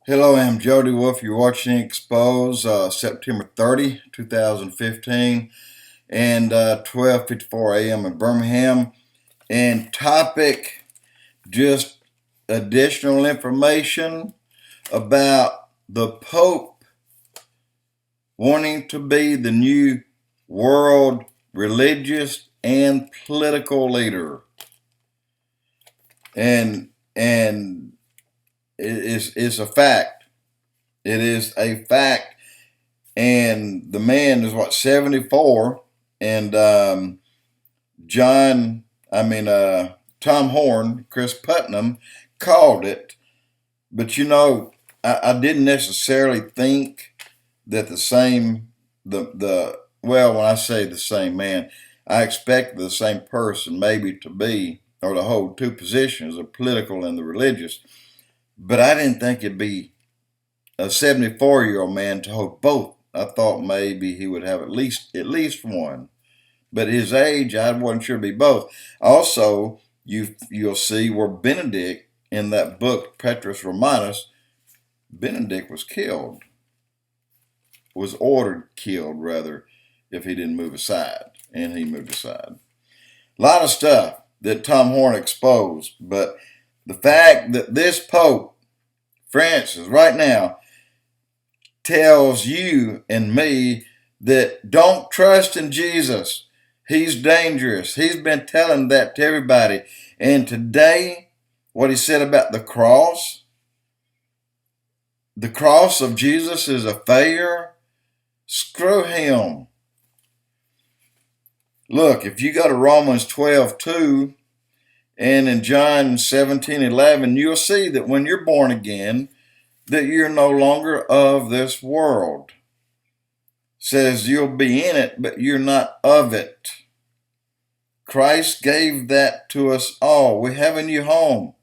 Hello, I'm Jody Wolf. You're watching Expoz, September 30, 2015, and 12:54 a.m. in Birmingham. And topic, just additional information about the Pope wanting to be the new world religious and political leader. And it's a fact. It is a fact. And the man is 74, and Tom Horn, Chris Putnam called it. But I didn't necessarily think that when I say the same man, I expected the same person maybe to be or to hold two positions, the political and the religious. But I didn't think it'd be a 74-year-old man to hold both. I thought maybe he would have at least one. But his age, I wasn't sure it'd be both. Also, you'll see where Benedict, in that book, Petrus Romanus, Benedict was ordered killed, rather, if he didn't move aside. And he moved aside. A lot of stuff that Tom Horn exposed. But the fact that this Pope, Francis, right now, tells you and me that don't trust in Jesus. He's dangerous. He's been telling that to everybody. And today, what he said about the cross of Jesus is a failure. Screw him. Look, if you go to Romans 12:2 and in John 17:11, you'll see that when you're born again, that you're no longer of this world. Says you'll be in it, but you're not of it. Christ gave that to us all. We have a new home.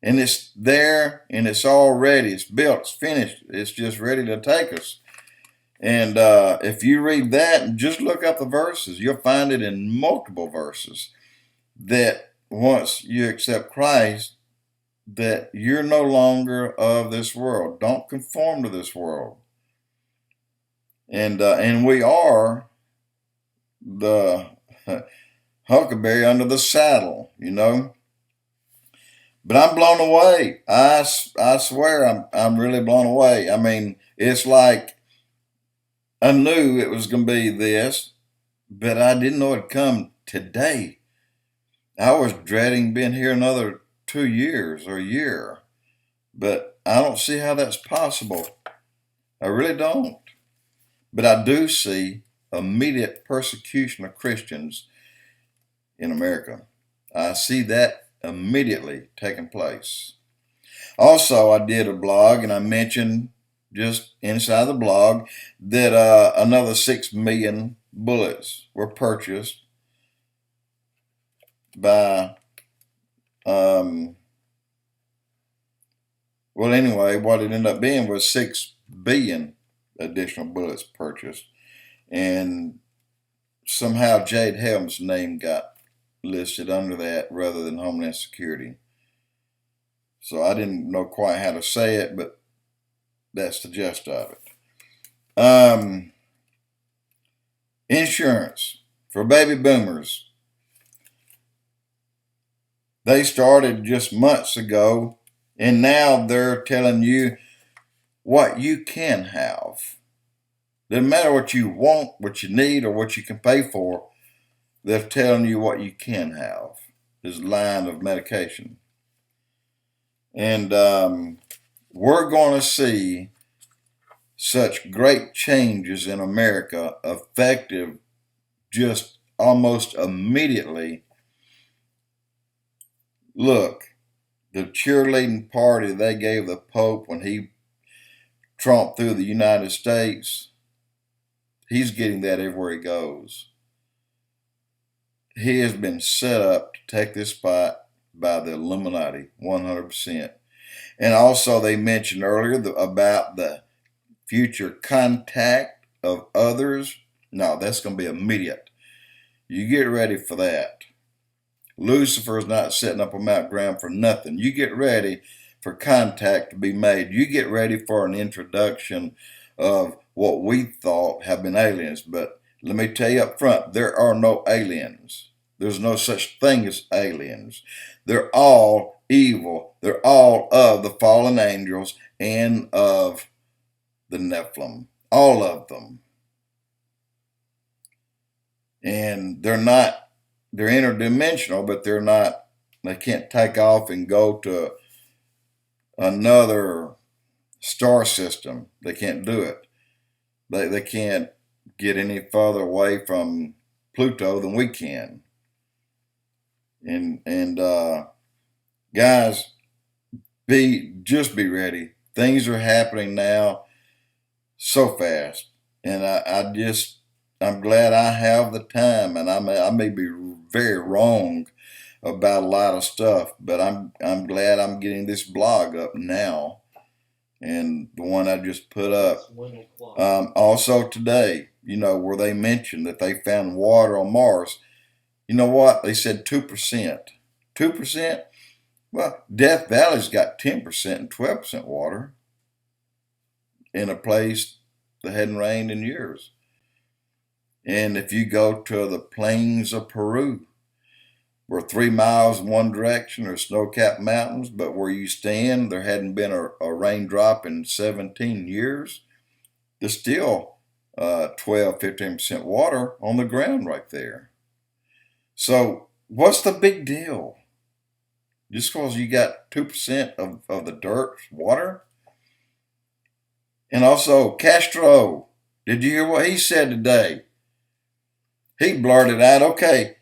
And it's there, and it's all ready. It's built, it's finished. It's just ready to take us. And if you read that and just look up the verses, you'll find it in multiple verses that once you accept Christ, that you're no longer of this world. Don't conform to this world. And we are the huckleberry under the saddle, But I'm blown away. I swear I'm really blown away. I mean, it's like I knew it was going to be this, but I didn't know it'd come today. I was dreading being here another 2 years or a year, but I don't see how that's possible. I really don't. But I do see immediate persecution of Christians in America. I see that immediately taking place. Also, I did a blog, and I mentioned just inside the blog that another 6 million bullets were purchased by what it ended up being was 6 billion additional bullets purchased. And somehow Jade Helm's name got listed under that rather than Homeland Security. So I didn't know quite how to say it, but that's the gist of it. Insurance for baby boomers. They started just months ago, and now they're telling you what you can have. Doesn't matter what you want, what you need, or what you can pay for. They're telling you what you can have. This line of medication. And we're going to see such great changes in America, effective just almost immediately. Look, the cheerleading party they gave the Pope when he tromped through the United States, he's getting that everywhere he goes. He has been set up to take this spot by the Illuminati, 100%. And also they mentioned earlier about the future contact of others. No, that's going to be immediate. You get ready for that. Lucifer is not setting up on Mount Graham for nothing. You get ready for contact to be made. You get ready for an introduction of what we thought have been aliens. But let me tell you up front, there are no aliens. There's no such thing as aliens. They're all evil. They're all of the fallen angels and of the Nephilim. All of them. And they're interdimensional, but they can't take off and go to another star system. They can't do it. They can't get any further away from Pluto than we can. And guys, just be ready. Things are happening now so fast, and I'm glad I have the time, and I may be very wrong about a lot of stuff, but I'm glad I'm getting this blog up now, and the one I just put up. Also today, where they mentioned that they found water on Mars. You know what? They said 2%. 2%? Well, Death Valley's got 10% and 12% water in a place that hadn't rained in years. And if you go to the plains of Peru, where 3 miles in one direction are snow-capped mountains, but where you stand, there hadn't been a raindrop in 17 years, there's still 12-15% water on the ground right there. So what's the big deal? Just because you got 2% of the dirt's water? And also, Castro, did you hear what he said today? He blurted out, okay,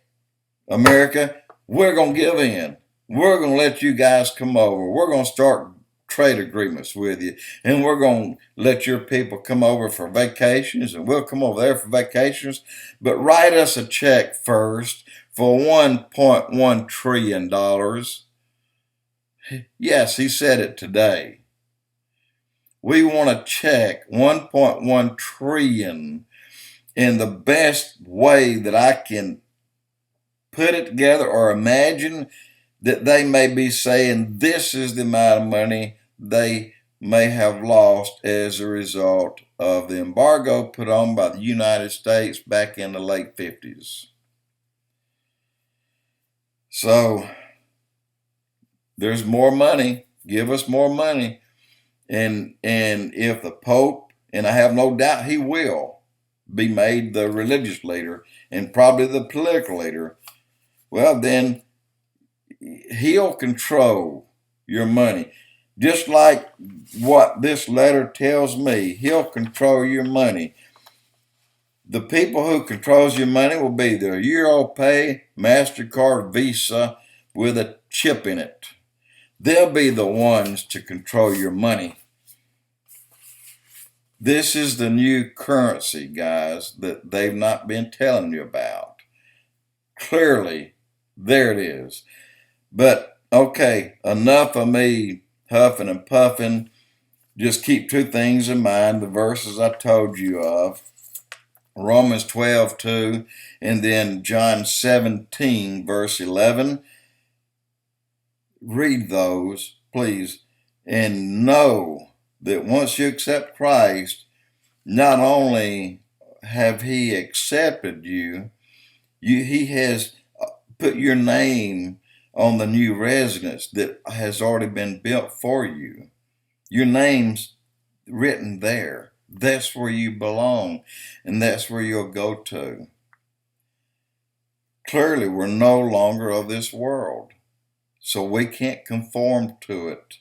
America, we're going to give in. We're going to let you guys come over. We're going to start trade agreements with you. And we're going to let your people come over for vacations. And we'll come over there for vacations. But write us a check first for $1.1 trillion. Yes, he said it today. We want to check $1.1 trillion in the best way that I can put it together or imagine that they may be saying this is the amount of money they may have lost as a result of the embargo put on by the United States back in the late 50s. So there's more money. Give us more money. And if the Pope, and I have no doubt he will, be made the religious leader and probably the political leader, well, then he'll control your money. Just like what this letter tells me, he'll control your money. The people who controls your money will be the Europay, MasterCard, Visa with a chip in it. They'll be the ones to control your money. This is the new currency, guys, that they've not been telling you about. Clearly, there it is. But, okay, enough of me huffing and puffing. Just keep two things in mind, the verses I told you of. Romans 12:2, and then John 17, verse 11. Read those, please, and know that once you accept Christ, not only have he accepted you, he has put your name on the new residence that has already been built for you. Your name's written there. That's where you belong, and that's where you'll go to. Clearly, we're no longer of this world, so we can't conform to it.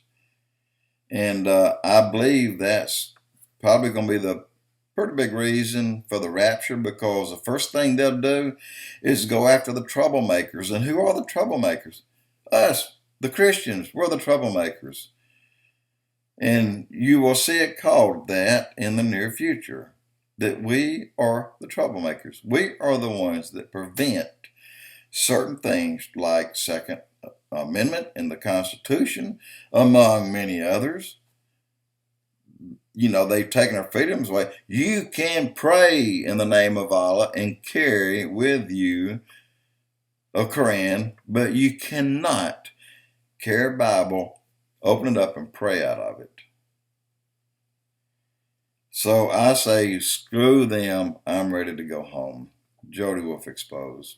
And I believe that's probably going to be the pretty big reason for the rapture, because the first thing they'll do is go after the troublemakers. And who are the troublemakers? Us, the Christians. We're the troublemakers. And you will see it called that in the near future, that we are the troublemakers. We are the ones that prevent certain things like Second Amendment in the Constitution, among many others. They've taken our freedoms away. You can pray in the name of Allah and carry with you a Quran, but you cannot carry a Bible Open it up and pray out of it. So I say, screw them. I'm ready to go home. Jody Wolf Expoz.